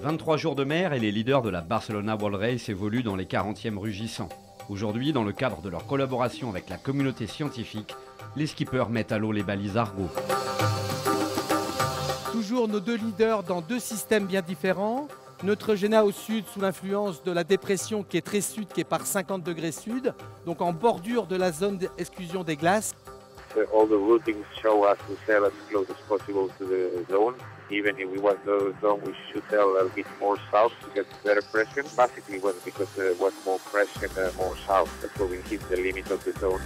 23 jours de mer et les leaders de la Barcelona World Race évoluent dans les 40e rugissants. Aujourd'hui, dans le cadre de leur collaboration avec la communauté scientifique, les skippers mettent à l'eau les balises Argo. Toujours nos deux leaders dans deux systèmes bien différents. Neutrogena au sud sous l'influence de la dépression qui est très sud, qui est par 50 degrés sud, donc en bordure de la zone d'exclusion des glaces. All the routings show us to sail as close as possible to the zone. Even if we want the zone, we should sail a little bit more south to get better pressure. Basically, it was because there was more pressure more south. That's where we hit the limit of the zone.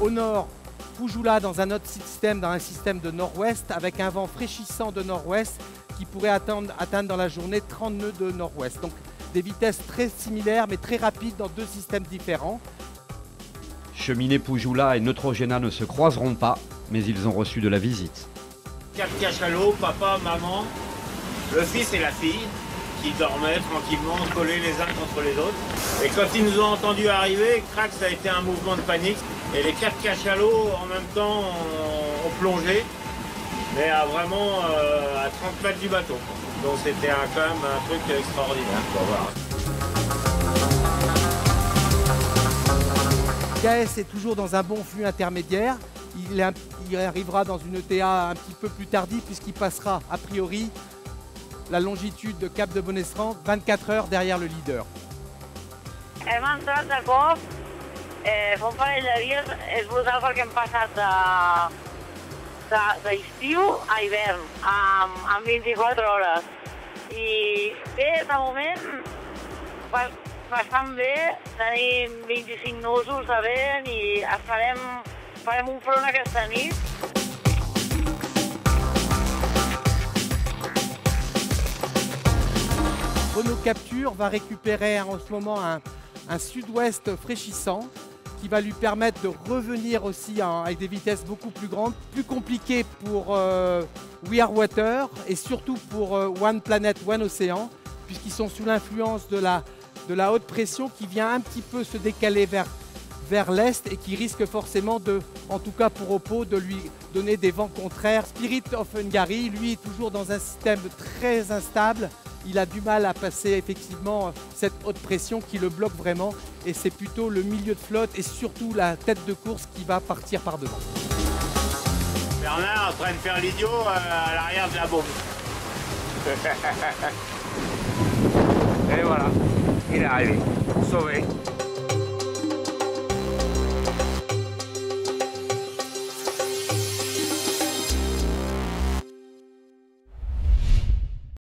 Au nord, Pujula dans un autre système, dans un système de nord-ouest, avec un vent fraîchissant de nord-ouest qui pourrait atteindre dans la journée 30 nœuds de nord-ouest. Donc des vitesses très similaires mais très rapides dans deux systèmes différents. Cheminée Pujula et Neutrogena ne se croiseront pas, mais ils ont reçu de la visite. 4 cachalots, papa, maman, le fils et la fille, qui dormaient tranquillement, collés les uns contre les autres. Et quand ils nous ont entendus arriver, crac, ça a été un mouvement de panique. Et les 4 cachalots, en même temps, ont plongé, mais vraiment à 30 mètres du bateau. Donc c'était quand même un truc extraordinaire. Voilà. KS est toujours dans un bon flux intermédiaire. Il arrivera dans une ETA un petit peu plus tardive puisqu'il passera a priori la longitude de Cap de Bonestran 24 heures derrière le leader. Hem entrat de cop, fa un parell de dies és brutal perquè hem passat d'estiu a hivern en 24 hores. I bé, de moment, bastant bé, tenim 25 nusos de vent i farem un front aquesta nit. Renault Capture va récupérer en ce moment un sud-ouest fraîchissant qui va lui permettre de revenir aussi avec des vitesses beaucoup plus grandes, plus compliquées pour We Are Water et surtout pour One Planet, One Océan, puisqu'ils sont sous l'influence de la haute pression qui vient un petit peu se décaler vers l'est et qui risque forcément en tout cas pour Oppo, de lui donner des vents contraires. Spirit of Hungary, lui, est toujours dans un système très instable. Il a du mal à passer effectivement cette haute pression qui le bloque vraiment et c'est plutôt le milieu de flotte et surtout la tête de course qui va partir par devant. Bernard en train de faire l'idiot à l'arrière de la bombe. Et voilà, il est arrivé, sauvé.